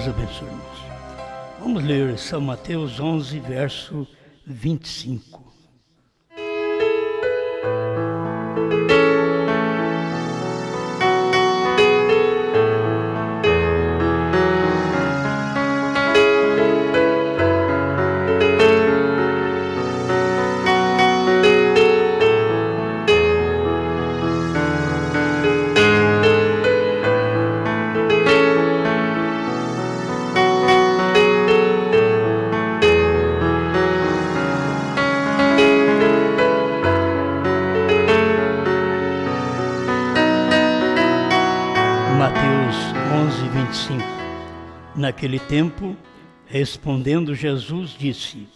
Deus abençoe, irmãos. Vamos ler São Mateus 11, verso 25. Mateus 11, 25. Naquele tempo, respondendo Jesus, disse: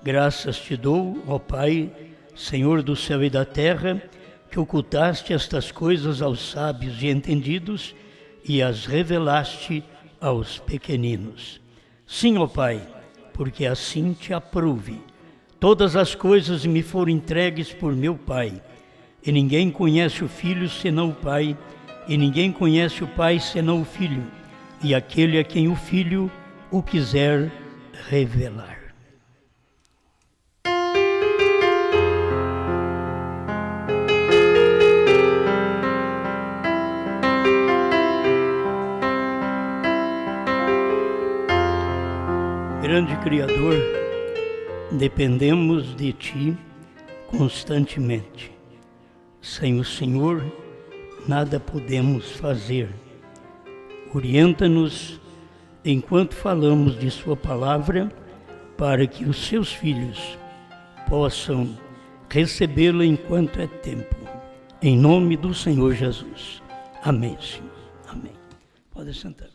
Graças te dou, ó Pai, Senhor do céu e da terra, que ocultaste estas coisas aos sábios e entendidos e as revelaste aos pequeninos. Sim, ó Pai, porque assim te aprouve. Todas as coisas me foram entregues por meu Pai, e ninguém conhece o Filho senão o Pai, e ninguém conhece o Pai senão o Filho, e aquele a quem o Filho o quiser revelar. Grande Criador, dependemos de Ti constantemente. Sem o Senhor, nada podemos fazer. Orienta-nos enquanto falamos de Sua palavra, para que os Seus filhos possam recebê-la enquanto é tempo. Em nome do Senhor Jesus. Amém, Senhor. Amém. Pode sentar.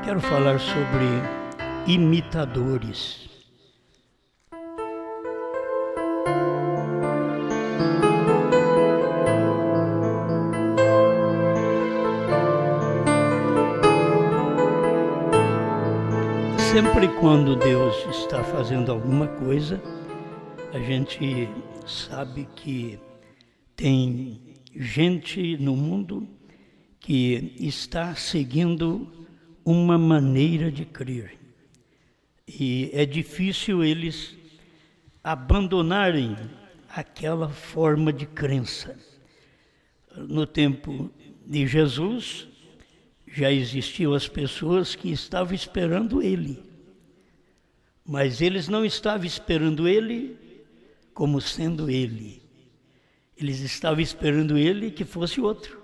Quero falar sobre imitadores. Sempre quando Deus está fazendo alguma coisa, a gente sabe que tem gente no mundo que está seguindo uma maneira de crer. E é difícil eles abandonarem aquela forma de crença. No tempo de Jesus, já existiam as pessoas que estavam esperando Ele. Mas eles não estavam esperando Ele como sendo Ele. Eles estavam esperando Ele que fosse outro.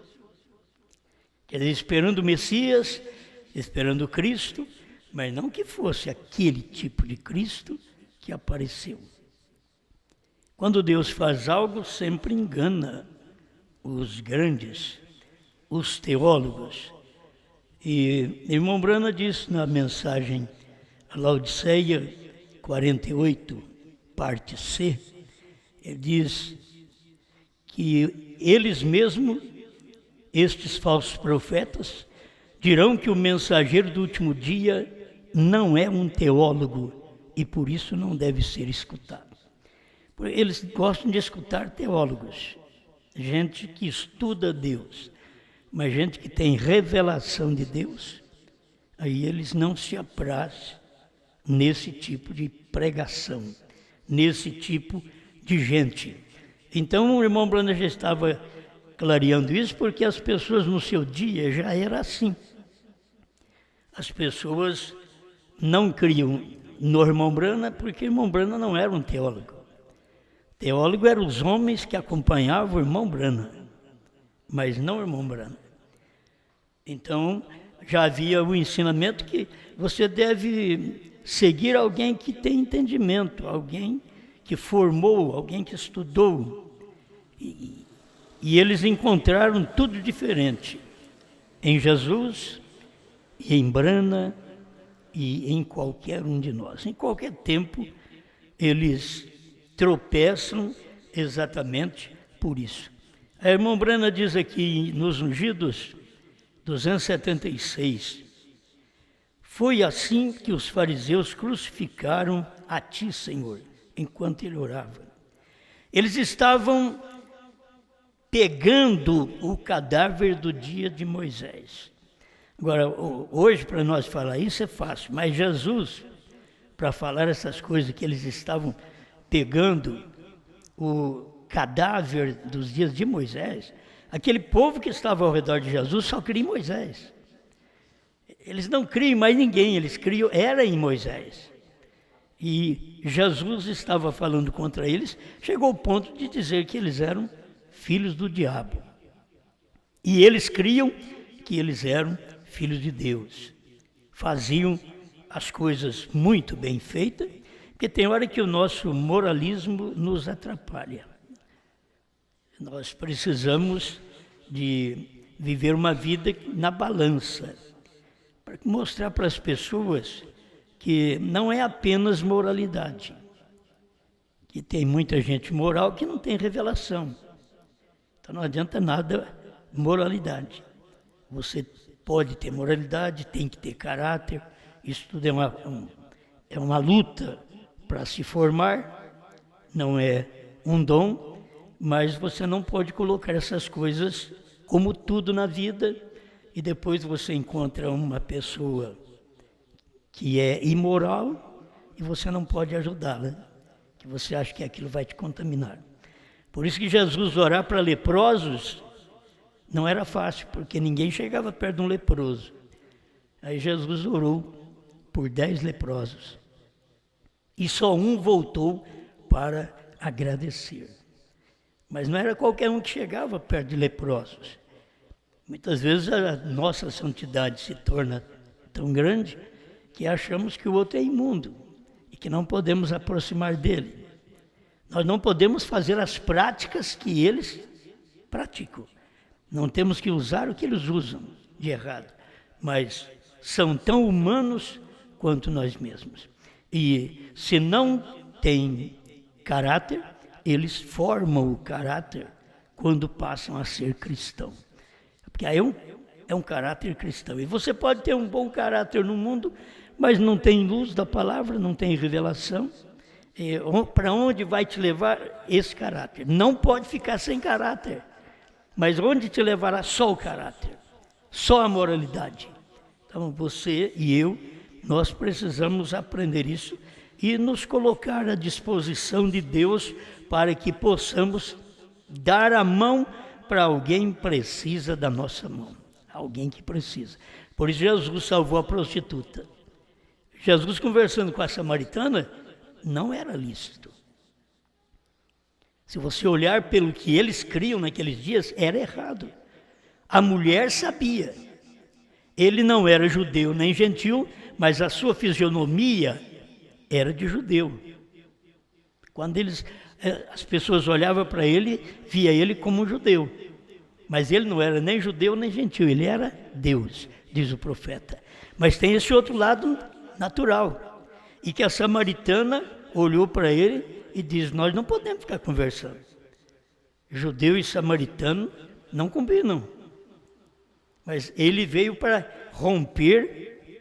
Quer dizer, esperando o Messias, esperando Cristo, mas não que fosse aquele tipo de Cristo que apareceu. Quando Deus faz algo, sempre engana os grandes, os teólogos. E irmão Brana disse na mensagem Laodiceia 48, parte C, ele diz que eles mesmos, estes falsos profetas, dirão que o mensageiro do último dia não é um teólogo e por isso não deve ser escutado. Eles gostam de escutar teólogos, gente que estuda Deus, mas gente que tem revelação de Deus, aí eles não se aprazem nesse tipo de pregação, nesse tipo de gente. Então o irmão Brana já estava clareando isso porque as pessoas no seu dia já era assim. As pessoas não criam no irmão Brana porque o irmão Brana não era um teólogo. Teólogo eram os homens que acompanhavam o irmão Brana, mas não o irmão Brana. Então, já havia o ensinamento que você deve seguir alguém que tem entendimento, alguém que formou, alguém que estudou. E eles encontraram tudo diferente em Jesus, e em Brana, e em qualquer um de nós. Em qualquer tempo, eles tropeçam exatamente por isso. A irmã Brana diz aqui nos Ungidos 276, foi assim que os fariseus crucificaram a ti, Senhor, enquanto ele orava. Eles estavam pegando o cadáver do dia de Moisés. Agora, hoje, para nós falar isso é fácil, mas Jesus, para falar essas coisas que eles estavam pegando o cadáver dos dias de Moisés, aquele povo que estava ao redor de Jesus só cria em Moisés. Eles não criam em mais ninguém, eles criam, era em Moisés. E Jesus estava falando contra eles, chegou ao ponto de dizer que eles eram filhos do diabo. E eles criam que eles eram filhos de Deus. Faziam as coisas muito bem feitas, porque tem hora que o nosso moralismo nos atrapalha. Nós precisamos de viver uma vida na balança, para mostrar para as pessoas que não é apenas moralidade, que tem muita gente moral que não tem revelação. Então não adianta nada moralidade. Você pode ter moralidade, tem que ter caráter, isso tudo é uma luta para se formar, não é um dom, mas você não pode colocar essas coisas como tudo na vida e depois você encontra uma pessoa que é imoral e você não pode ajudá-la, que você acha que aquilo vai te contaminar. Por isso que Jesus orar para leprosos não era fácil, porque ninguém chegava perto de um leproso. Aí Jesus orou por 10 leprosos e só um voltou para agradecer. Mas não era qualquer um que chegava perto de leprosos. Muitas vezes a nossa santidade se torna tão grande que achamos que o outro é imundo e que não podemos aproximar dele. Nós não podemos fazer as práticas que eles praticam. Não temos que usar o que eles usam de errado, mas são tão humanos quanto nós mesmos. E se não têm caráter, eles formam o caráter quando passam a ser cristão. Porque aí é um caráter cristão. E você pode ter um bom caráter no mundo, mas não tem luz da palavra, não tem revelação. Para onde vai te levar esse caráter? Não pode ficar sem caráter. Mas onde te levará só o caráter? Só a moralidade. Então você e eu, nós precisamos aprender isso e nos colocar à disposição de Deus para que possamos dar a mão para alguém que precisa da nossa mão. Alguém que precisa. Por isso Jesus salvou a prostituta. Jesus conversando com a samaritana, não era lícito. Se você olhar pelo que eles criam naqueles dias, era errado. A mulher sabia. Ele não era judeu nem gentil, mas a sua fisionomia era de judeu. Quando as pessoas olhavam para ele, via ele como um judeu. Mas ele não era nem judeu nem gentil, ele era Deus, diz o profeta. Mas tem esse outro lado natural. E que a samaritana olhou para ele e diz, nós não podemos ficar conversando. Judeu e samaritano não combinam. Mas ele veio para romper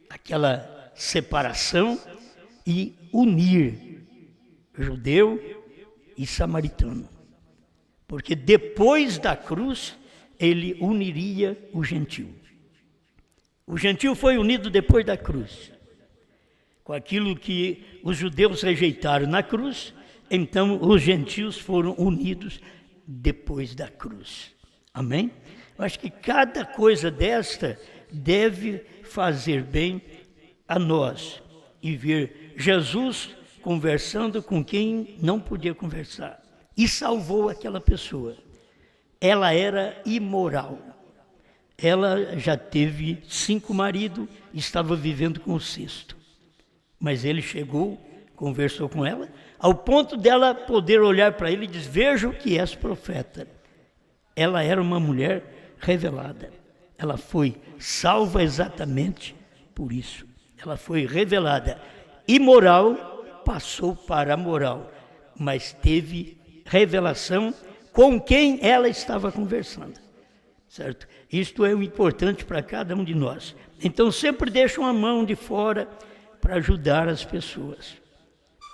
aquela separação e unir judeu e samaritano. Porque depois da cruz, ele uniria o gentil. O gentil foi unido depois da cruz. Com aquilo que os judeus rejeitaram na cruz, então os gentios foram unidos depois da cruz. Amém? Eu acho que cada coisa desta deve fazer bem a nós e ver Jesus conversando com quem não podia conversar e salvou aquela pessoa. Ela era imoral. Ela já teve 5 maridos e estava vivendo com o 6º. Mas ele chegou, conversou com ela, ao ponto dela poder olhar para ele e dizer, vejo que és profeta. Ela era uma mulher revelada. Ela foi salva exatamente por isso. Ela foi revelada. Imoral passou para a moral, mas teve revelação com quem ela estava conversando, certo? Isto é o importante para cada um de nós. Então sempre deixa uma mão de fora para ajudar as pessoas,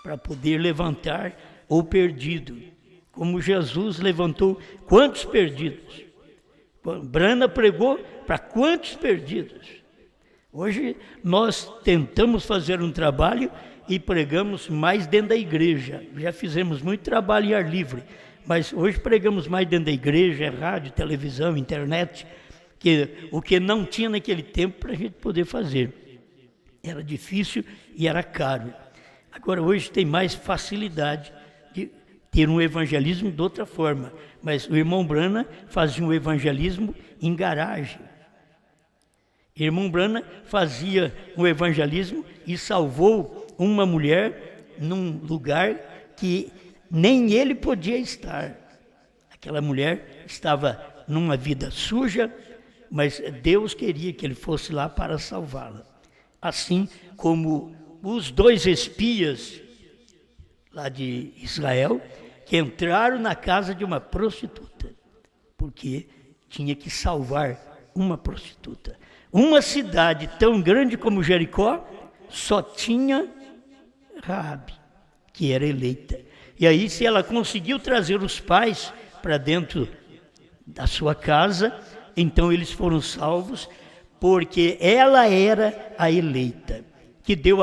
para poder levantar o perdido, como Jesus levantou quantos perdidos? Brana pregou para quantos perdidos? Hoje nós tentamos fazer um trabalho e pregamos mais dentro da igreja. Já fizemos muito trabalho em ar livre, mas hoje pregamos mais dentro da igreja, rádio, televisão, internet, o que não tinha naquele tempo para a gente poder fazer. Era difícil e era caro. Agora hoje tem mais facilidade de ter um evangelismo de outra forma, mas o irmão Brana fazia um evangelismo em garagem. O irmão Brana fazia um evangelismo e salvou uma mulher num lugar que nem ele podia estar. Aquela mulher estava numa vida suja, mas Deus queria que ele fosse lá para salvá-la. Assim como os 2 espias lá de Israel, que entraram na casa de uma prostituta, porque tinha que salvar uma prostituta. Uma cidade tão grande como Jericó só tinha Raabe, que era eleita. E aí, se ela conseguiu trazer os pais para dentro da sua casa, então eles foram salvos, porque ela era a eleita, que deu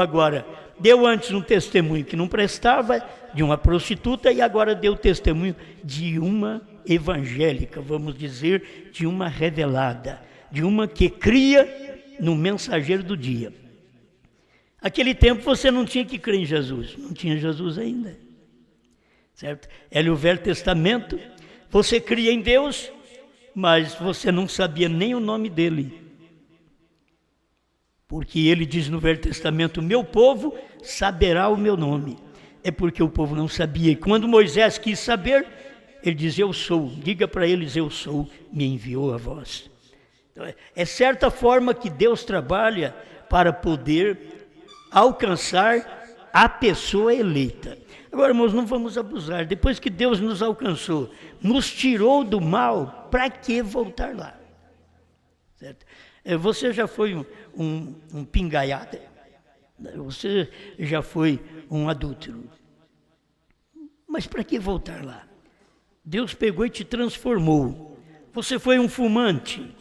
antes um testemunho que não prestava, de uma prostituta, e agora deu testemunho de uma evangélica, vamos dizer, de uma revelada, de uma que cria no mensageiro do dia. Aquele tempo você não tinha que crer em Jesus, não tinha Jesus ainda, certo? Era o Velho Testamento, você cria em Deus, mas você não sabia nem o nome dele. Porque ele diz no Velho Testamento, meu povo saberá o meu nome. É porque o povo não sabia. E quando Moisés quis saber, ele diz, eu sou. Diga para eles, eu sou, me enviou a vós. Então, é certa forma que Deus trabalha para poder alcançar a pessoa eleita. Agora, irmãos, não vamos abusar. Depois que Deus nos alcançou, nos tirou do mal, para que voltar lá? Certo? Você já foi um pingaiada? Você já foi um adúltero? Mas para que voltar lá? Deus pegou e te transformou. Você foi um fumante.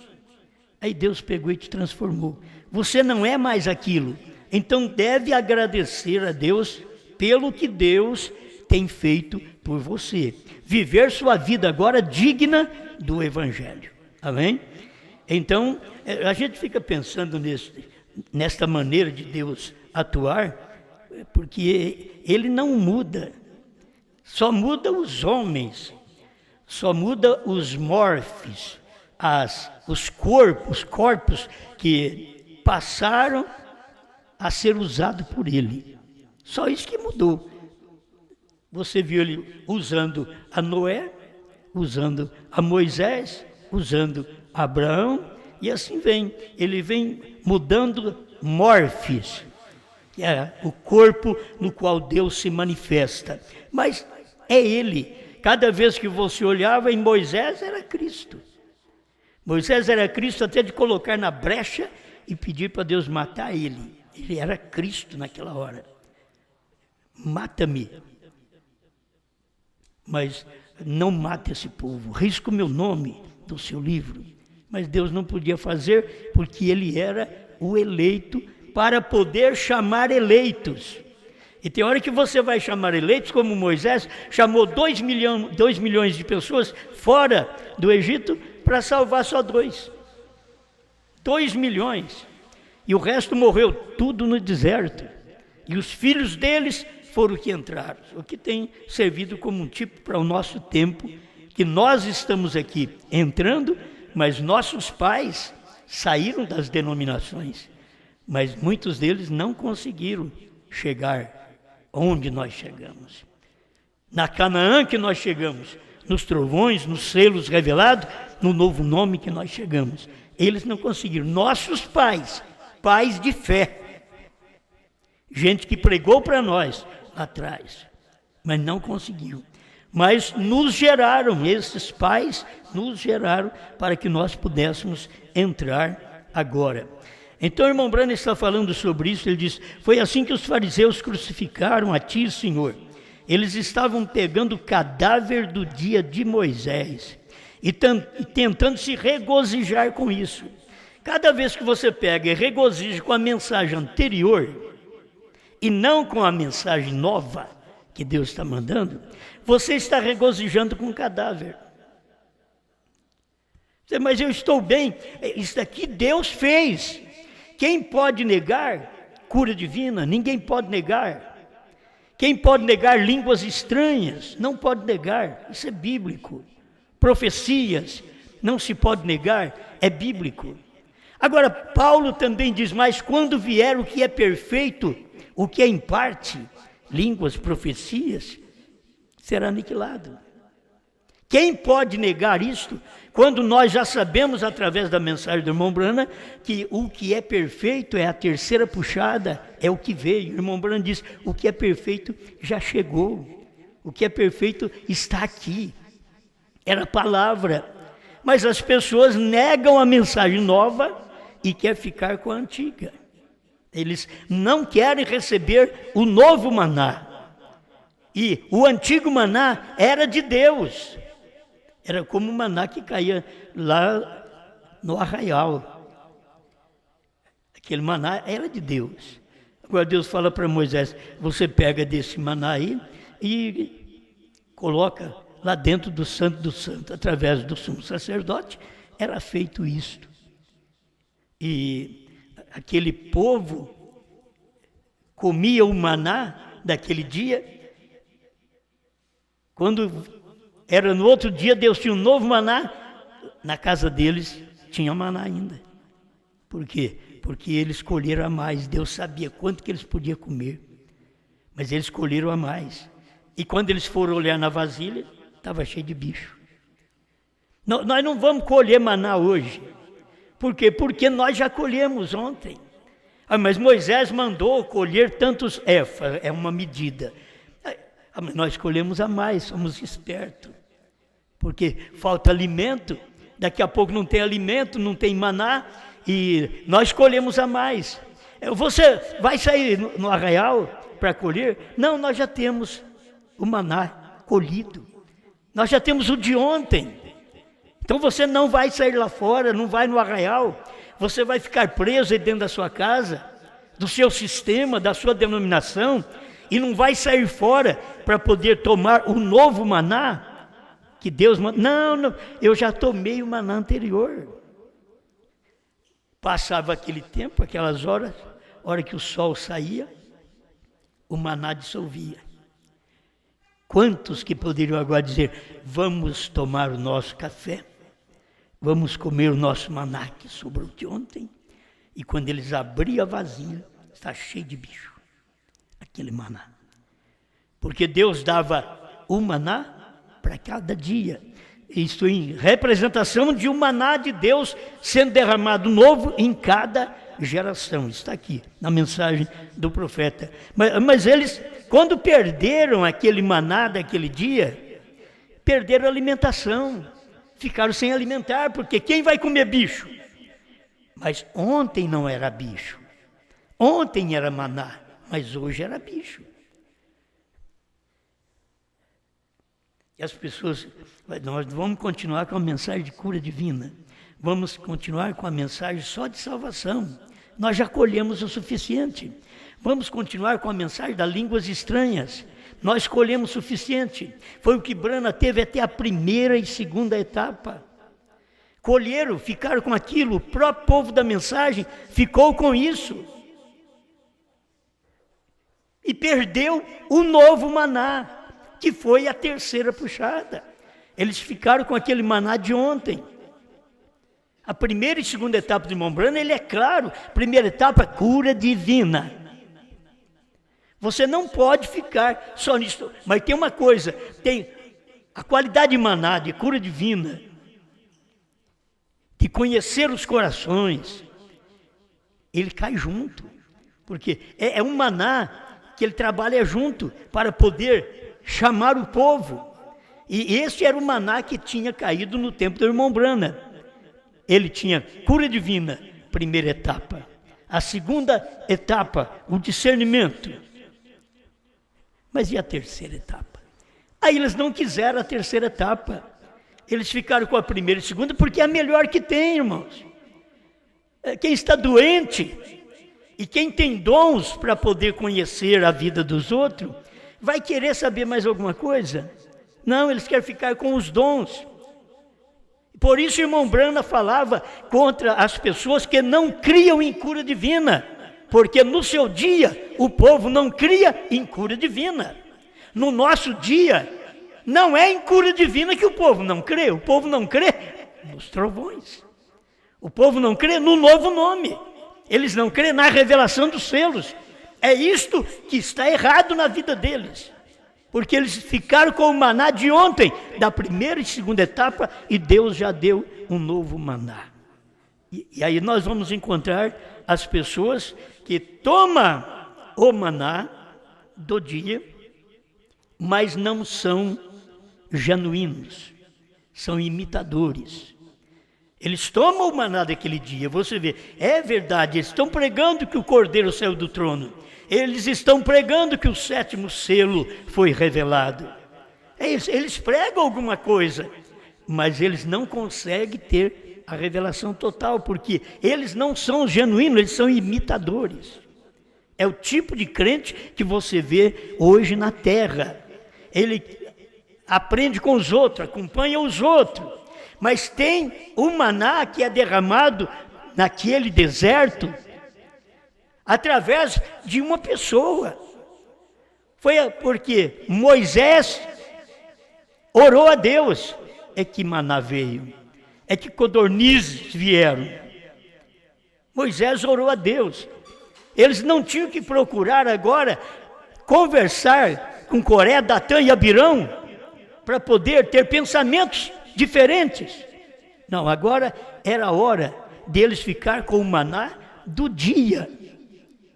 Aí Deus pegou e te transformou. Você não é mais aquilo. Então deve agradecer a Deus pelo que Deus tem feito por você. Viver sua vida agora digna do Evangelho. Amém? Então, a gente fica pensando nesta maneira de Deus atuar, porque Ele não muda. Só muda os homens, só muda os morfes, os corpos que passaram a ser usados por Ele. Só isso que mudou. Você viu Ele usando a Noé, usando a Moisés, usando Abraão, e assim vem. Ele vem mudando morfes, que é o corpo no qual Deus se manifesta. Mas é Ele. Cada vez que você olhava em Moisés, era Cristo. Moisés era Cristo até de colocar na brecha e pedir para Deus matar ele. Ele era Cristo naquela hora. Mata-me, mas não mate esse povo. Risca o meu nome do seu livro. Mas Deus não podia fazer, porque Ele era o eleito para poder chamar eleitos. E tem hora que você vai chamar eleitos, como Moisés chamou 2 milhões de pessoas fora do Egito para salvar só 2. 2 milhões. E o resto morreu tudo no deserto. E os filhos deles foram os que entraram. O que tem servido como um tipo para o nosso tempo, que nós estamos aqui entrando, mas nossos pais saíram das denominações. Mas muitos deles não conseguiram chegar onde nós chegamos. Na Canaã que nós chegamos, nos trovões, nos selos revelados, no novo nome que nós chegamos. Eles não conseguiram. Nossos pais, pais de fé, Gente que pregou para nós lá atrás, mas não conseguiu. Mas nos geraram, esses pais nos geraram para que nós pudéssemos entrar agora. Então o irmão Branham está falando sobre isso, ele diz: foi assim que os fariseus crucificaram a ti, Senhor. Eles estavam pegando o cadáver do dia de Moisés e tentando se regozijar com isso. Cada vez que você pega e regozija com a mensagem anterior e não com a mensagem nova que Deus está mandando, você está regozijando com o cadáver. Mas eu estou bem, isso daqui Deus fez. Quem pode negar cura divina? Ninguém pode negar. Quem pode negar línguas estranhas? Não pode negar, isso é bíblico. Profecias, não se pode negar, é bíblico. Agora, Paulo também diz: mas quando vier o que é perfeito, o que é em parte, línguas, profecias, será aniquilado. Quem pode negar isto, quando nós já sabemos através da mensagem do irmão Branham que o que é perfeito é a terceira puxada, é o que veio. O irmão Branham diz: o que é perfeito já chegou, o que é perfeito está aqui, era a palavra. Mas as pessoas negam a mensagem nova e querem ficar com a antiga. Eles não querem receber o novo maná. E o antigo maná era de Deus. Era como o maná que caía lá no arraial. Aquele maná era de Deus. Agora Deus fala para Moisés: você pega desse maná aí e coloca lá dentro do Santo dos Santos. Através do sumo sacerdote era feito isto. E aquele povo comia o maná daquele dia. Quando era no outro dia, Deus tinha um novo maná, na casa deles tinha maná ainda. Por quê? Porque eles escolheram a mais. Deus sabia quanto que eles podiam comer, mas eles escolheram a mais. E quando eles foram olhar na vasilha, estava cheio de bicho. Nós não vamos colher maná hoje. Por quê? Porque nós já colhemos ontem. Mas Moisés mandou colher tantos éfas, é uma medida. Mas nós colhemos a mais, somos espertos. Porque falta alimento, daqui a pouco não tem alimento, não tem maná, e nós colhemos a mais. Você vai sair no arraial para colher? Não, nós já temos o maná colhido. Nós já temos o de ontem. Então você não vai sair lá fora, não vai no arraial. Você vai ficar preso aí dentro da sua casa, do seu sistema, da sua denominação, e não vai sair fora para poder tomar o novo maná que Deus manda. Não, eu já tomei o maná anterior. Passava aquele tempo, aquelas horas, hora que o sol saía, o maná dissolvia. Quantos que poderiam agora dizer: vamos tomar o nosso café, vamos comer o nosso maná que sobrou de ontem? E quando eles abriam a vasilha, está cheio de bicho, aquele maná. Porque Deus dava o maná para cada dia. Isto em representação de um maná de Deus sendo derramado novo em cada geração. Está aqui na mensagem do profeta. Mas eles, quando perderam aquele maná daquele dia, perderam a alimentação. Ficaram sem alimentar, porque quem vai comer bicho? Mas ontem não era bicho. Ontem era maná, mas hoje era bicho. E as pessoas, nós vamos continuar com a mensagem de cura divina. Vamos continuar com a mensagem só de salvação. Nós já colhemos o suficiente. Vamos continuar com a mensagem das línguas estranhas. Nós colhemos o suficiente. Foi o que Branham teve até a primeira e segunda etapa. Colheram, ficaram com aquilo. O próprio povo da mensagem ficou com isso. E perdeu o novo maná, que foi a terceira puxada. Eles ficaram com aquele maná de ontem. A primeira e segunda etapa do irmão Branham, ele é claro. Primeira etapa, cura divina. Você não pode ficar só nisso. Mas tem uma coisa, tem a qualidade de maná, de cura divina, de conhecer os corações, ele cai junto. Porque é um maná que ele trabalha junto para poder chamar o povo. E esse era o maná que tinha caído no tempo do irmão Branham. Ele tinha cura divina, primeira etapa. A segunda etapa, o discernimento. Mas e a terceira etapa? Aí eles não quiseram a terceira etapa. Eles ficaram com a primeira e segunda porque é a melhor que tem, irmãos. Quem está doente e quem tem dons para poder conhecer a vida dos outros, vai querer saber mais alguma coisa? Não, eles querem ficar com os dons. Por isso o irmão Branham falava contra as pessoas que não criam em cura divina, porque no seu dia o povo não cria em cura divina. No nosso dia, não é em cura divina que o povo não crê. O povo não crê nos trovões. O povo não crê no novo nome. Eles não crêem na revelação dos selos. É isto que está errado na vida deles. Porque eles ficaram com o maná de ontem, da primeira e segunda etapa, e Deus já deu um novo maná. E aí nós vamos encontrar as pessoas que tomam o maná do dia, mas não são genuínos, são imitadores. Eles tomam o maná daquele dia, você vê, é verdade, eles estão pregando que o Cordeiro saiu do trono, eles estão pregando que o sétimo selo foi revelado. Eles pregam alguma coisa, mas eles não conseguem ter a revelação total, porque eles não são genuínos, eles são imitadores. É o tipo de crente que você vê hoje na terra. Ele aprende com os outros, acompanha os outros, mas tem o maná que é derramado naquele deserto através de uma pessoa. Foi porque Moisés orou a Deus, é que maná veio, é que codornizes vieram. Moisés orou a Deus. Eles não tinham que procurar agora conversar com Coré, Datã e Abirão para poder ter pensamentos diferentes. Não, agora era a hora deles ficar com o maná do dia.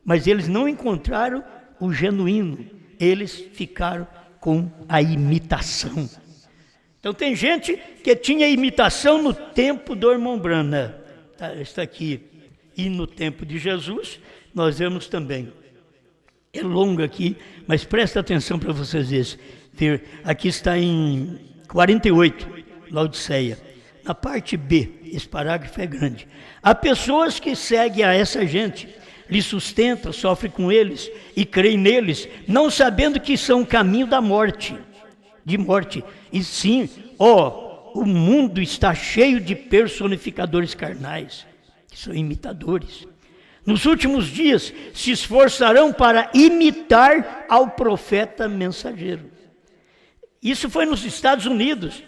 Mas eles não encontraram o genuíno, eles ficaram com a imitação. Então tem gente que tinha imitação no tempo do irmão Branham, está aqui, e no tempo de Jesus nós vemos também. É longo aqui, mas presta atenção para vocês ver. Aqui está em 48, Laodiceia. Na parte B, esse parágrafo é grande. Há pessoas que seguem a essa gente, lhe sustentam, sofrem com eles e creem neles, não sabendo que são o caminho da morte, de morte. E sim, o mundo está cheio de personificadores carnais, que são imitadores. Nos últimos dias se esforçarão para imitar ao profeta mensageiro. Isso foi nos Estados Unidos.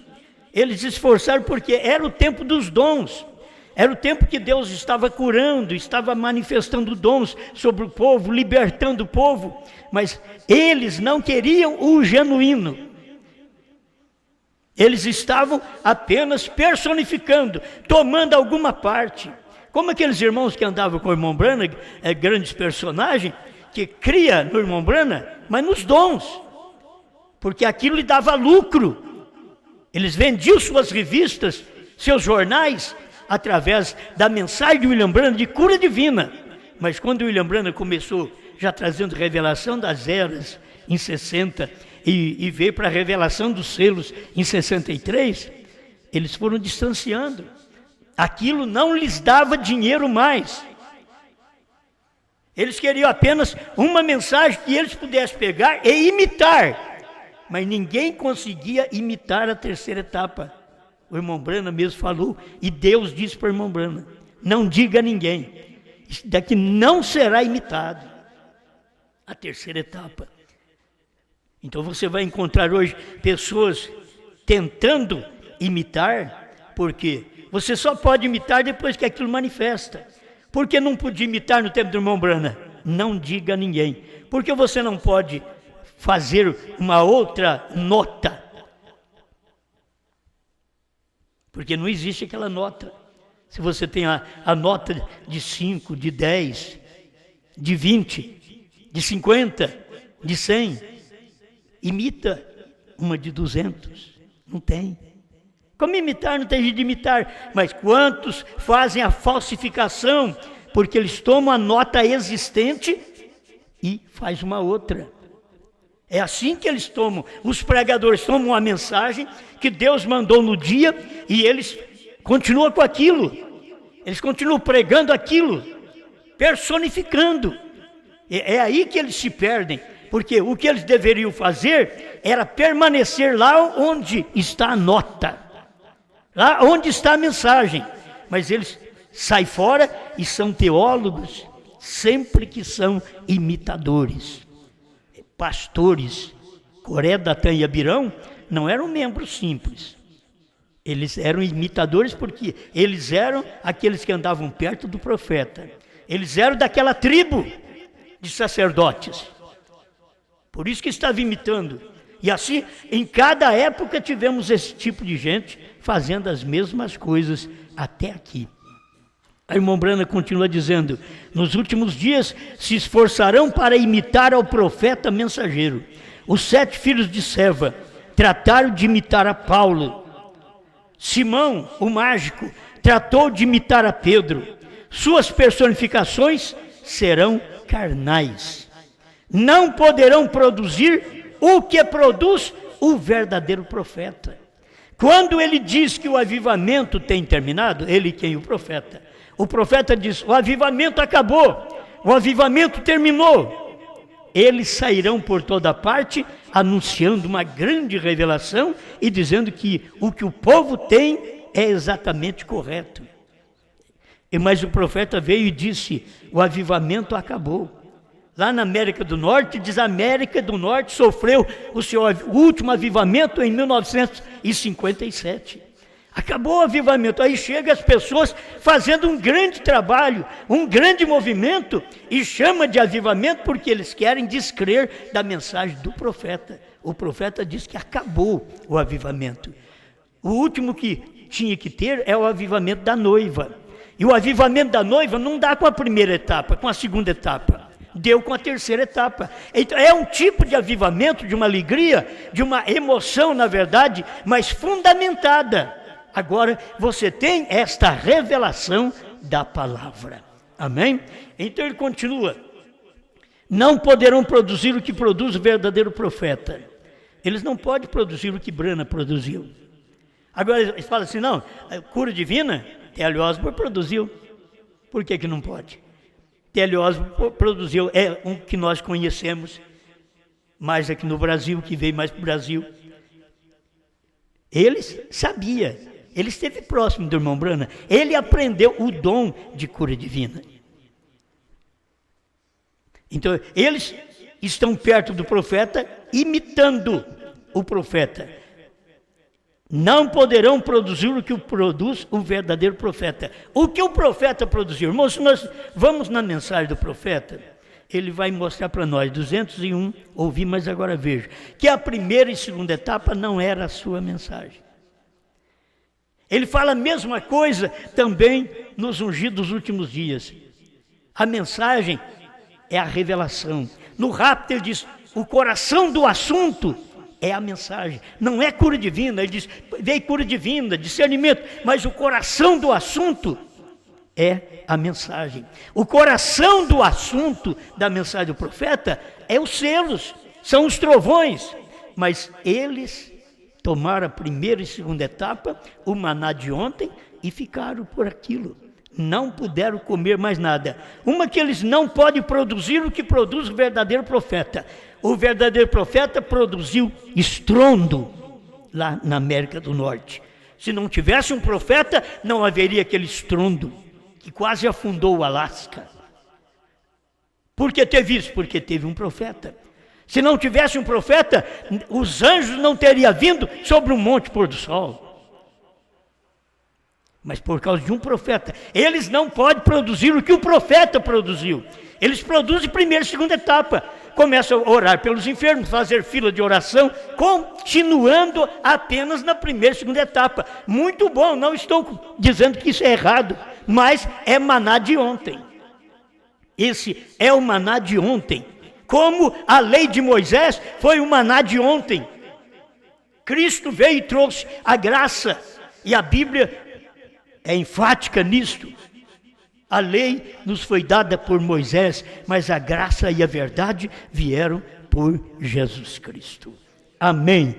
Eles se esforçaram porque era o tempo dos dons. Era o tempo que Deus estava curando, estava manifestando dons sobre o povo, libertando o povo. Mas eles não queriam o genuíno. Eles estavam apenas personificando, tomando alguma parte. Como aqueles irmãos que andavam com o irmão Branham, grandes personagens, que cria no irmão Branham, mas nos dons, porque aquilo lhe dava lucro. Eles vendiam suas revistas, seus jornais, através da mensagem de William Branham de cura divina. Mas quando o William Branham começou, já trazendo revelação das eras em 60, e veio para a revelação dos selos em 63, eles foram distanciando. Aquilo não lhes dava dinheiro mais. Eles queriam apenas uma mensagem que eles pudessem pegar e imitar. Mas ninguém conseguia imitar a terceira etapa. O irmão Branham mesmo falou, e Deus disse para o irmão Branham, não diga a ninguém, isso daqui não será imitado. A terceira etapa. Então você vai encontrar hoje pessoas tentando imitar, porque você só pode imitar depois que aquilo manifesta. Por que não podia imitar no tempo do irmão Branham? Não diga a ninguém. Por que você não pode fazer uma outra nota? Porque não existe aquela nota. Se você tem a nota de 5, de 10, de 20, de 50, de 100. Imita uma de 200. Não tem. Como imitar? Não tem jeito de imitar. Mas quantos fazem a falsificação? Porque eles tomam a nota existente e faz uma outra. É assim que eles tomam. Os pregadores tomam a mensagem que Deus mandou no dia e eles continuam com aquilo. Eles continuam pregando aquilo, personificando. É aí que eles se perdem. Porque o que eles deveriam fazer era permanecer lá onde está a nota. Lá onde está a mensagem. Mas eles saem fora e são teólogos, sempre que são imitadores. Pastores, Coré, Datã e Abirão, não eram membros simples. Eles eram imitadores porque eles eram aqueles que andavam perto do profeta. Eles eram daquela tribo de sacerdotes. Por isso que estava imitando. E assim, em cada época tivemos esse tipo de gente fazendo as mesmas coisas até aqui. A irmã Brana continua dizendo: nos últimos dias se esforçarão para imitar ao profeta mensageiro. Os 7 filhos de Seva trataram de imitar a Paulo. Simão, o mágico, tratou de imitar a Pedro. Suas personificações serão carnais. Não poderão produzir o que produz o verdadeiro profeta. Quando ele diz que o avivamento tem terminado, ele quem? O profeta. O profeta diz: o avivamento acabou, o avivamento terminou. Eles sairão por toda parte anunciando uma grande revelação e dizendo que o o tem é exatamente correto. Mas o profeta veio e disse: o avivamento acabou. Lá na América do Norte, diz: a América do Norte sofreu o último avivamento em 1957. Acabou o avivamento. Aí chega as pessoas fazendo um grande trabalho, um grande movimento, e chama de avivamento porque eles querem descrer da mensagem do profeta. O profeta diz que acabou o avivamento. O último que tinha que ter é o avivamento da noiva. E o avivamento da noiva não dá com a primeira etapa, com a segunda etapa. Deu com a terceira etapa. Então, é um tipo de avivamento, de uma alegria, de uma emoção, na verdade, mas fundamentada. Agora, você tem esta revelação da palavra. Amém? Então ele continua: não poderão produzir o que produz o verdadeiro profeta. Eles não podem produzir o que Brana produziu. Agora eles falam assim: não, cura divina, T.L. Osborne produziu. Por que não pode? T.L. Osborne produziu, é um que nós conhecemos mais aqui no Brasil, que veio mais para o Brasil. Ele sabia, ele esteve próximo do irmão Brana, ele aprendeu o dom de cura divina. Então, eles estão perto do profeta, imitando o profeta. Não poderão produzir o que produz o verdadeiro profeta. O que o profeta produziu? Irmãos, se nós vamos na mensagem do profeta, ele vai mostrar para nós, 201, ouvi, mas agora vejo, que a primeira e segunda etapa não era a sua mensagem. Ele fala a mesma coisa também nos ungidos dos últimos dias. A mensagem é a revelação. No rapto ele diz: o coração do assunto é a mensagem, não é cura divina. Ele diz: veio cura divina, discernimento, mas o coração do assunto é a mensagem. O coração do assunto da mensagem do profeta é os selos, são os trovões. Mas eles tomaram a primeira e segunda etapa, o maná de ontem, e ficaram por aquilo. Não puderam comer mais nada. Uma que eles não podem produzir o que produz o verdadeiro profeta. O verdadeiro profeta produziu estrondo lá na América do Norte. Se não tivesse um profeta, não haveria aquele estrondo que quase afundou o Alasca. Por que teve isso? Porque teve um profeta. Se não tivesse um profeta, os anjos não teriam vindo sobre o monte pôr do sol. Mas por causa de um profeta, eles não podem produzir o que o profeta produziu. Eles produzem primeira e segunda etapa. Começam a orar pelos enfermos, fazer fila de oração, continuando apenas na primeira e segunda etapa. Muito bom, não estou dizendo que isso é errado, mas é maná de ontem. Esse é o maná de ontem. Como a lei de Moisés foi o maná de ontem. Cristo veio e trouxe a graça. E a Bíblia é enfática nisto. A lei nos foi dada por Moisés, mas a graça e a verdade vieram por Jesus Cristo. Amém.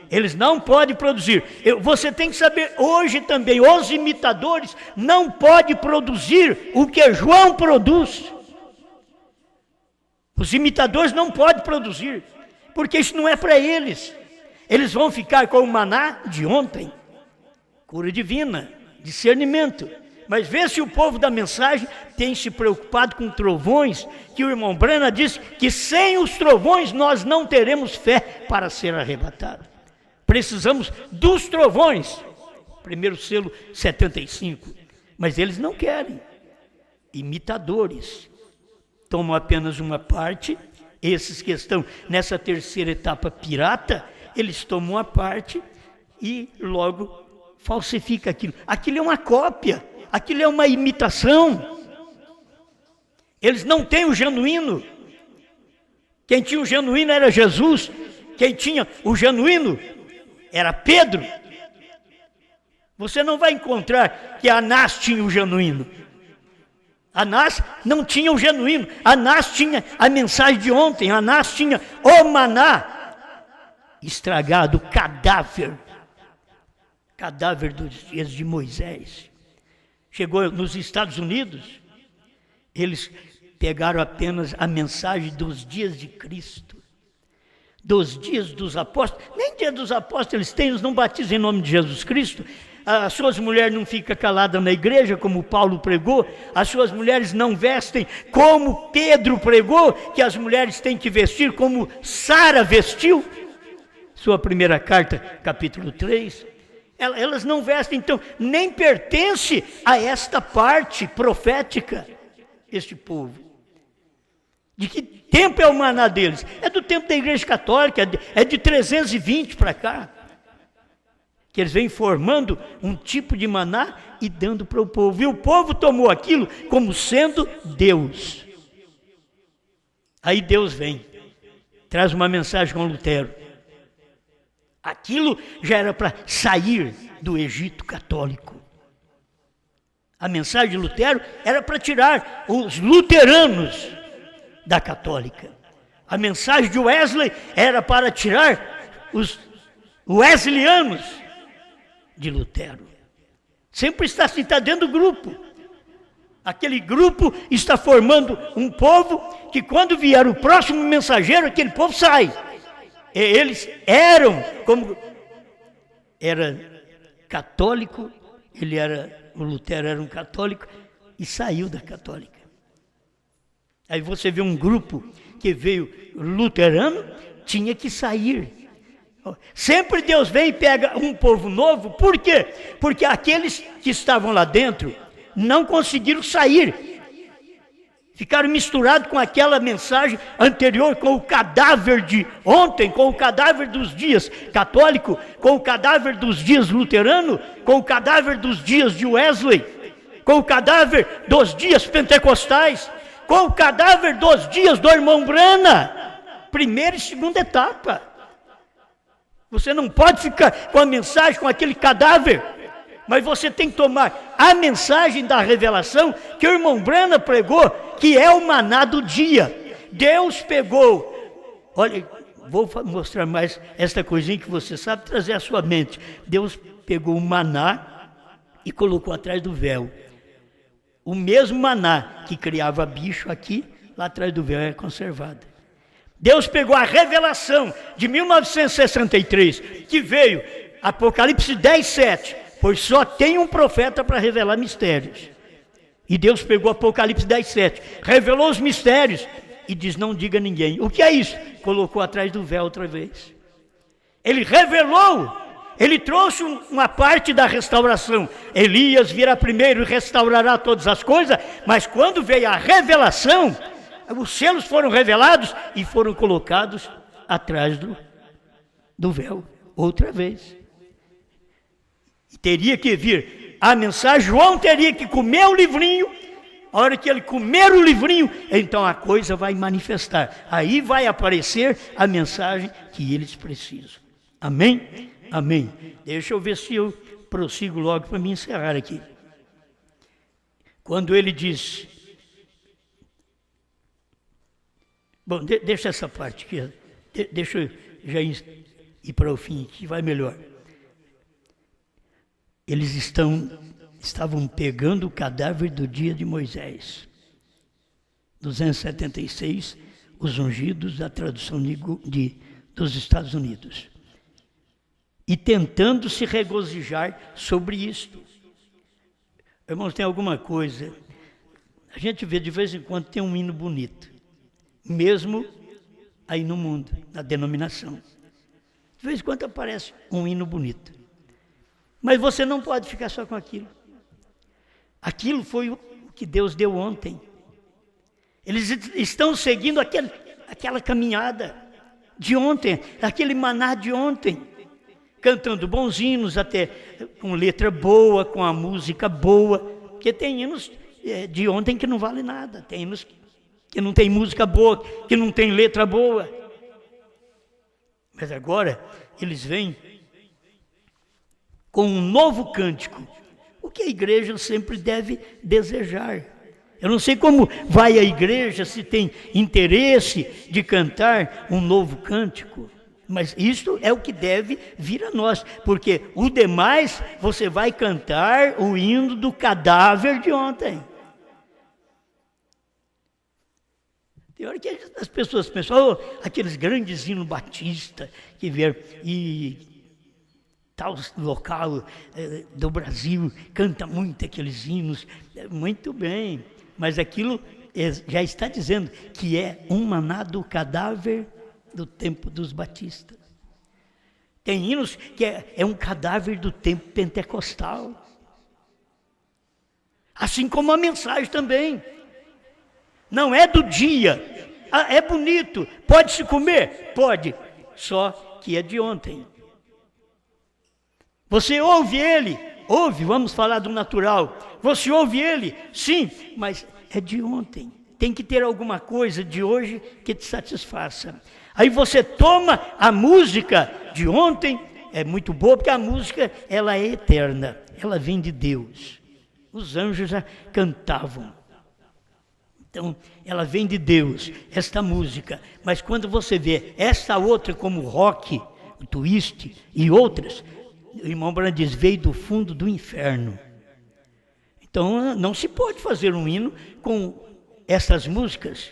Eles não podem produzir. Você tem que saber hoje também, os imitadores não podem produzir o que João produz. Os imitadores não podem produzir, porque isso não é para eles. Eles vão ficar com o maná de ontem, cura divina, discernimento. Mas vê se o povo da mensagem tem se preocupado com trovões, que o irmão Brana disse que sem os trovões nós não teremos fé para ser arrebatado. Precisamos dos trovões. Primeiro selo 75. Mas eles não querem. Imitadores. Tomam apenas uma parte. Esses que estão nessa terceira etapa pirata, eles tomam a parte e logo falsifica aquilo. Aquilo é uma cópia. Aquilo é uma imitação. Eles não têm o genuíno. Quem tinha o genuíno era Jesus. Quem tinha o genuíno era Pedro. Você não vai encontrar que Anás tinha o genuíno. Anás não tinha o genuíno. Anás tinha a mensagem de ontem. Anás tinha o maná estragado, cadáver dos dias de Moisés. Chegou nos Estados Unidos, eles pegaram apenas a mensagem dos dias de Cristo, dos dias dos apóstolos. Nem dia dos apóstolos eles têm, eles não batizam em nome de Jesus Cristo. As suas mulheres não ficam caladas na igreja, como Paulo pregou. As suas mulheres não vestem como Pedro pregou, que as mulheres têm que vestir como Sara vestiu. Sua primeira carta, capítulo 3. Elas não vestem, então, nem pertence a esta parte profética, este povo. De que tempo é o maná deles? É do tempo da Igreja Católica, é de 320 para cá. Que eles vêm formando um tipo de maná e dando para o povo. E o povo tomou aquilo como sendo Deus. Aí Deus vem, traz uma mensagem com Lutero. Aquilo já era para sair do Egito católico. A mensagem de Lutero era para tirar os luteranos da católica. A mensagem de Wesley era para tirar os wesleyanos de Lutero. Sempre está dentro do grupo. Aquele grupo está formando um povo que quando vier o próximo mensageiro, aquele povo sai. Eles eram, como era católico, o Lutero era um católico e saiu da católica. Aí você vê um grupo que veio luterano, tinha que sair. Sempre Deus vem e pega um povo novo, por quê? Porque aqueles que estavam lá dentro não conseguiram sair. Ficaram misturados com aquela mensagem anterior, com o cadáver de ontem, com o cadáver dos dias católico, com o cadáver dos dias luterano, com o cadáver dos dias de Wesley, com o cadáver dos dias pentecostais, com o cadáver dos dias do irmão Brana, primeira e segunda etapa. Você não pode ficar com a mensagem, com aquele cadáver, mas você tem que tomar a mensagem da revelação que o irmão Brana pregou, que é o maná do dia. Deus pegou, olha, vou mostrar mais esta coisinha que você sabe trazer à sua mente. Deus pegou o maná e colocou atrás do véu. O mesmo maná que criava bicho aqui, lá atrás do véu é conservado. Deus pegou a revelação de 1963, que veio, Apocalipse 10:7, pois só tem um profeta para revelar mistérios. E Deus pegou Apocalipse 10:7, revelou os mistérios e diz: não diga a ninguém. O que é isso? Colocou atrás do véu outra vez. Ele revelou, ele trouxe uma parte da restauração. Elias virá primeiro e restaurará todas as coisas, mas quando veio a revelação, os selos foram revelados e foram colocados atrás do véu outra vez. E teria que vir a mensagem, João teria que comer o livrinho, A hora que ele comer o livrinho, então a coisa vai manifestar. Aí vai aparecer a mensagem que eles precisam. Amém? Amém. Deixa eu ver se eu prossigo logo para me encerrar aqui. Quando ele diz... Bom, deixa essa parte aqui. Deixa eu já ir para o fim, que vai melhor. Eles estavam pegando o cadáver do dia de Moisés. 276, os ungidos da tradução dos Estados Unidos. E tentando se regozijar sobre isto. Irmãos, tem alguma coisa, a gente vê de vez em quando tem um hino bonito, mesmo aí no mundo, na denominação. De vez em quando aparece um hino bonito. Mas você não pode ficar só com aquilo. Aquilo foi o que Deus deu ontem. Eles estão seguindo aquela caminhada de ontem, aquele maná de ontem. Cantando bons hinos, até com letra boa, com a música boa, porque tem hinos de ontem que não vale nada, tem hinos que não tem música boa, que não tem letra boa. Mas agora eles vêm com um novo cântico, o que a igreja sempre deve desejar. Eu não sei como vai a igreja, se tem interesse de cantar um novo cântico. Mas isto é o que deve vir a nós, porque o demais você vai cantar o hino do cadáver de ontem. Tem hora que as pessoas pensam, aqueles grandes hinos batistas que vieram e tal local do Brasil canta muito aqueles hinos, muito bem, mas aquilo já está dizendo que é um maná do cadáver do tempo dos batistas. Tem hinos que é um cadáver do tempo pentecostal. Assim como a mensagem também. Não é do dia. É bonito. Pode se comer? Pode. Só que é de ontem. Você ouve ele? Ouve, vamos falar do natural. Você ouve ele? Sim, mas é de ontem. Tem que ter alguma coisa de hoje que te satisfaça. Aí você toma a música de ontem, é muito boa, porque a música ela é eterna, ela vem de Deus. Os anjos já cantavam. Então, ela vem de Deus, esta música. Mas quando você vê essa outra como rock, o twist e outras, o irmão Branham diz, veio do fundo do inferno. Então, não se pode fazer um hino com essas músicas,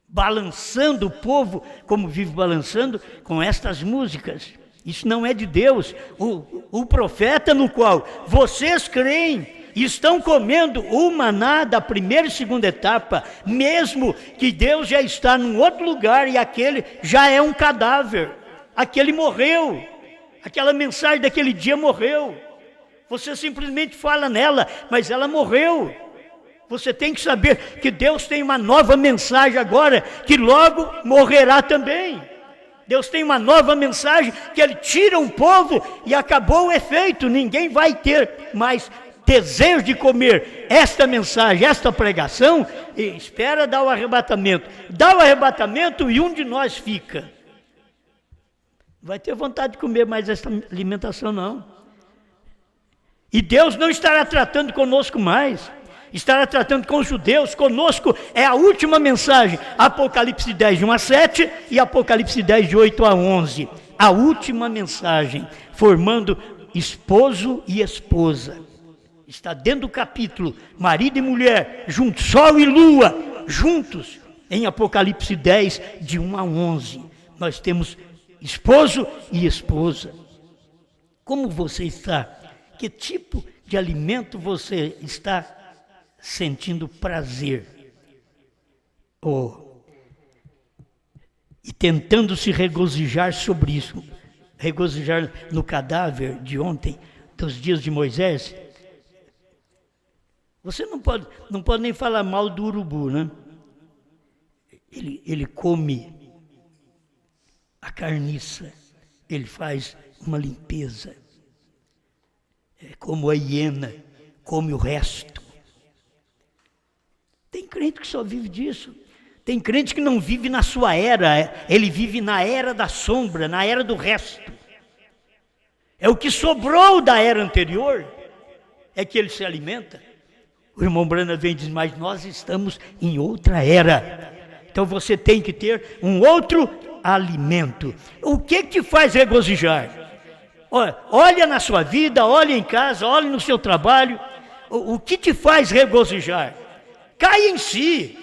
balançando o povo, como vive balançando, com estas músicas. Isso não é de Deus. O profeta no qual vocês creem, estão comendo o maná da primeira e segunda etapa, mesmo que Deus já está num outro lugar e aquele já é um cadáver. Aquele morreu. Aquela mensagem daquele dia morreu. Você simplesmente fala nela, mas ela morreu. Você tem que saber que Deus tem uma nova mensagem agora, que logo morrerá também. Deus tem uma nova mensagem, que Ele tira um povo e acabou o efeito. Ninguém vai ter mais desejo de comer esta mensagem, esta pregação, e espera dar o arrebatamento. Dá o arrebatamento e um de nós fica. Vai ter vontade de comer mais esta alimentação, não. E Deus não estará tratando conosco mais. Estará tratando com os judeus, conosco é a última mensagem, Apocalipse 10, de 1 a 7 e Apocalipse 10, de 8 a 11. A última mensagem, formando esposo e esposa. Está dentro do capítulo, marido e mulher, juntos, sol e lua, juntos, em Apocalipse 10, de 1 a 11. Nós temos esposo e esposa. Como você está? Que tipo de alimento você está sentindo prazer, e tentando se regozijar sobre isso, regozijar no cadáver de ontem, dos dias de Moisés. Você não pode nem falar mal do urubu, né? Ele come a carniça, ele faz uma limpeza, é como a hiena come o resto. Tem crente que só vive disso. Tem crente que não vive na sua era, ele vive na era da sombra, na era do resto. É o que sobrou da era anterior, é que ele se alimenta. O irmão Branham vem e diz, mas nós estamos em outra era. Então você tem que ter um outro alimento. O que te faz regozijar? Olha na sua vida, olha em casa, olha no seu trabalho. O que te faz regozijar? Cai em si.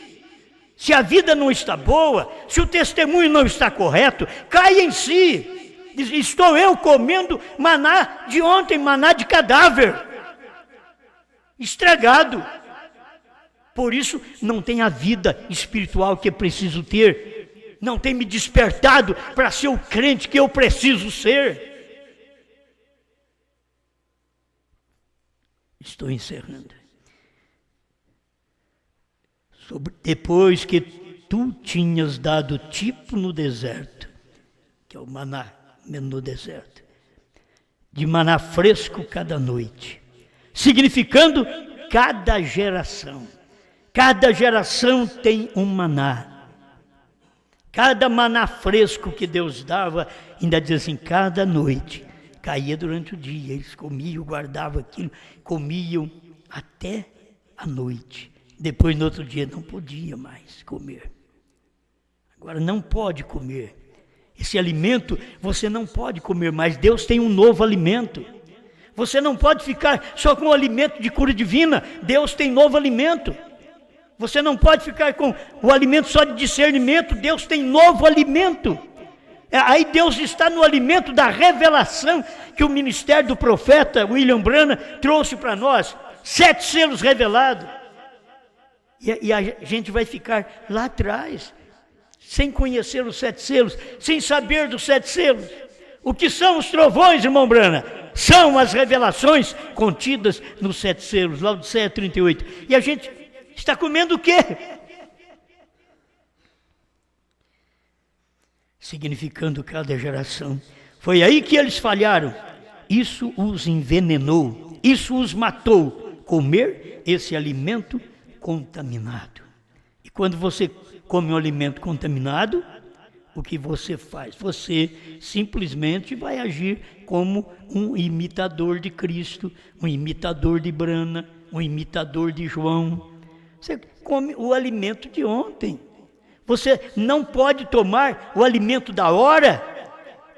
Se a vida não está boa, se o testemunho não está correto, cai em si. Diz, estou eu comendo maná de ontem, maná de cadáver, estragado. Por isso não tem a vida espiritual que eu preciso ter. Não tem me despertado para ser o crente que eu preciso ser. Estou encerrando. Depois que tu tinhas dado tipo no deserto, que é o maná no deserto, de maná fresco cada noite, significando cada geração. Cada geração tem um maná. Cada maná fresco que Deus dava, ainda diz assim, cada noite, caía durante o dia, eles comiam, guardavam aquilo, comiam até a noite. Depois, no outro dia, não podia mais comer. Agora, não pode comer. Esse alimento, você não pode comer mais. Deus tem um novo alimento. Você não pode ficar só com o alimento de cura divina. Deus tem novo alimento. Você não pode ficar com o alimento só de discernimento. Deus tem novo alimento. Aí Deus está no alimento da revelação que o ministério do profeta William Branham trouxe para nós. 7 selos revelados. E a gente vai ficar lá atrás, sem conhecer os 7 selos, sem saber dos 7 selos. O que são os trovões, irmão Branham? São as revelações contidas nos 7 selos, Laodiceia 38. E a gente está comendo o quê? Significando cada geração. Foi aí que eles falharam. Isso os envenenou, isso os matou. Comer esse alimento contaminado. E quando você come um alimento contaminado, o que você faz? Você simplesmente vai agir como um imitador de Cristo, um imitador de Branham, um imitador de João. Você come o alimento de ontem. Você não pode tomar o alimento da hora,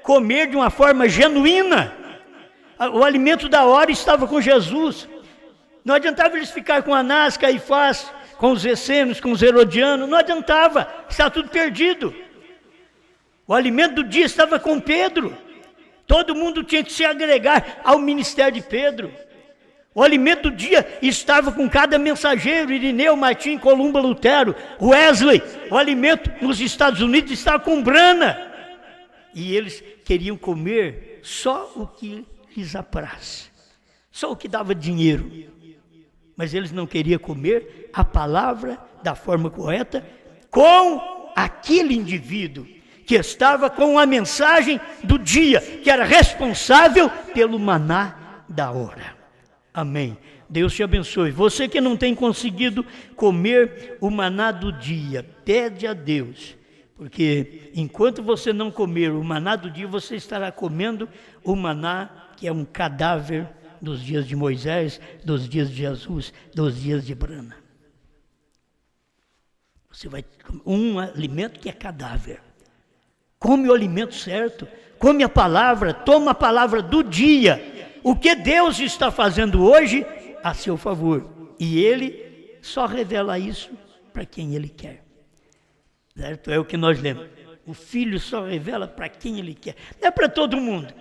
comer de uma forma genuína. O alimento da hora estava com Jesus. Não adiantava eles ficar com Anás, Caifás, com os essênios, com os herodianos. Não adiantava, estava tudo perdido. O alimento do dia estava com Pedro. Todo mundo tinha que se agregar ao ministério de Pedro. O alimento do dia estava com cada mensageiro, Irineu, Martim, Columba, Lutero, Wesley. O alimento nos Estados Unidos estava com Branham. E eles queriam comer só o que lhes apraz, só o que dava dinheiro. Mas eles não queriam comer a palavra da forma correta com aquele indivíduo que estava com a mensagem do dia, que era responsável pelo maná da hora. Amém. Deus te abençoe. Você que não tem conseguido comer o maná do dia, pede a Deus, porque enquanto você não comer o maná do dia, você estará comendo o maná que é um cadáver dos dias de Moisés, dos dias de Jesus, dos dias de Branham. Você vai comer um alimento que é cadáver. Come o alimento certo, come a palavra, toma a palavra do dia. O que Deus está fazendo hoje a seu favor. E Ele só revela isso para quem Ele quer. Certo? É o que nós lemos. O Filho só revela para quem Ele quer. Não é para todo mundo.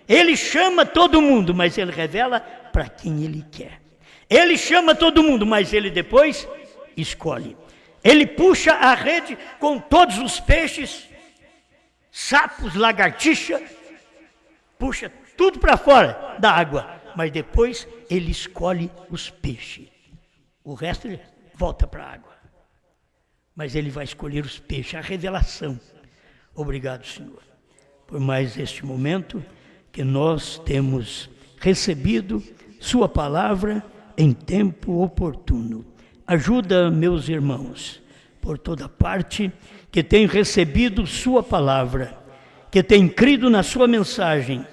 Ele chama todo mundo, mas Ele revela para quem Ele quer. Ele chama todo mundo, mas Ele depois escolhe. Ele puxa a rede com todos os peixes, sapos, lagartixa, puxa tudo para fora da água, mas depois Ele escolhe os peixes. O resto Ele volta para a água. Mas Ele vai escolher os peixes, a revelação. Obrigado, Senhor, por mais este momento que nós temos recebido Sua palavra em tempo oportuno. Ajuda meus irmãos por toda parte que têm recebido sua palavra, que têm crido na sua mensagem,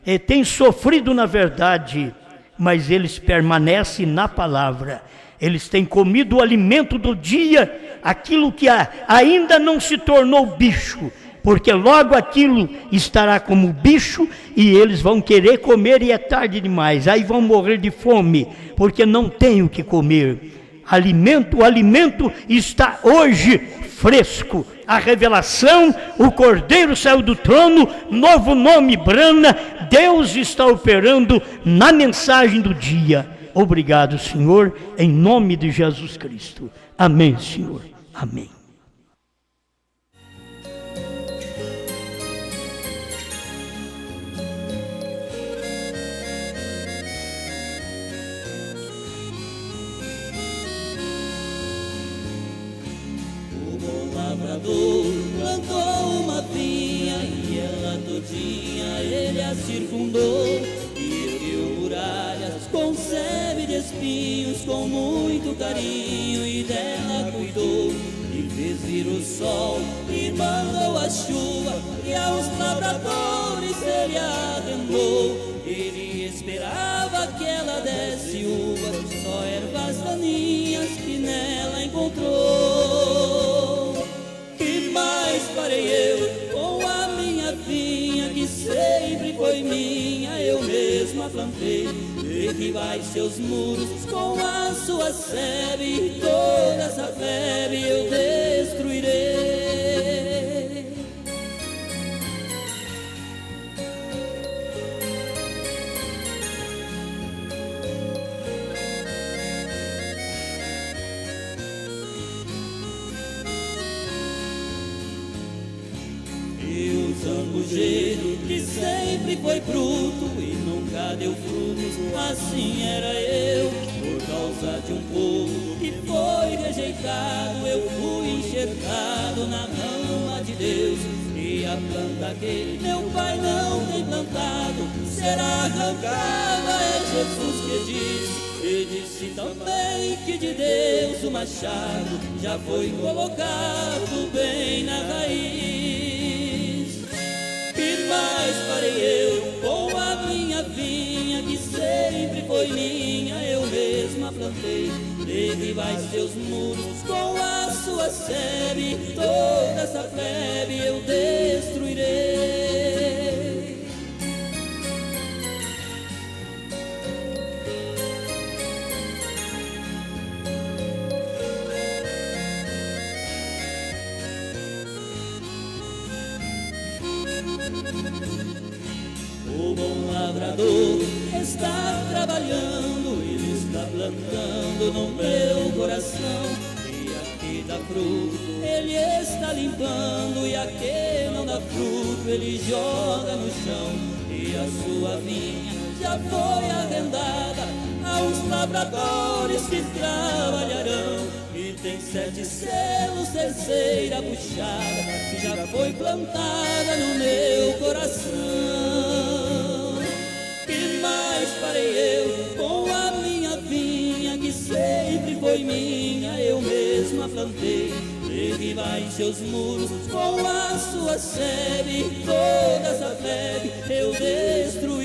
e têm sofrido na verdade, mas eles permanecem na palavra. Eles têm comido o alimento do dia, aquilo que ainda não se tornou bicho, porque logo aquilo estará como bicho e eles vão querer comer e é tarde demais. Aí vão morrer de fome, porque não têm o que comer. O alimento está hoje fresco. A revelação, o Cordeiro saiu do trono, novo nome brana, Deus está operando na mensagem do dia. Obrigado, Senhor, em nome de Jesus Cristo. Amém, Senhor. Amém. Plantou uma vinha e ela todinha ele a circundou, e ergueu muralhas com sebe de espinhos, com muito carinho, e dela cuidou, e fez vir o sol e mandou a chuva, e aos lavradores ele arrendou. Ele esperava que ela desse uvas, só ervas daninhas que nela encontrou. Que mais farei eu com a minha vinha, que sempre foi minha, eu mesma plantei? Derribai seus muros com a sua sebe, e toda essa plebe eu destruirei. Zambujeiro que sempre foi bruto e nunca deu frutos, assim era eu. Por causa de um povo que foi rejeitado, eu fui enxertado na mão de Deus. E a planta que meu pai não tem plantado será arrancada, é Jesus que disse. E disse também que de Deus o machado já foi colocado bem na raiz. Que mais farei eu com a minha vinha, que sempre foi minha, eu mesma plantei? Derribai seus muros com a sua sebe, toda essa plebe eu destruirei. O bom lavrador está trabalhando, ele está plantando no meu coração. E aqui dá fruto, ele está limpando, e aqui não dá fruto, ele joga no chão. E a sua vinha já foi arrendada aos lavradores que trabalharão. E tem 7 selos, terceira puxada, que já foi plantada no meu coração. Que mais farei eu com a minha vinha, que sempre foi minha, eu mesma plantei? Derribai seus muros com a sua sebe, toda essa plebe eu destruí.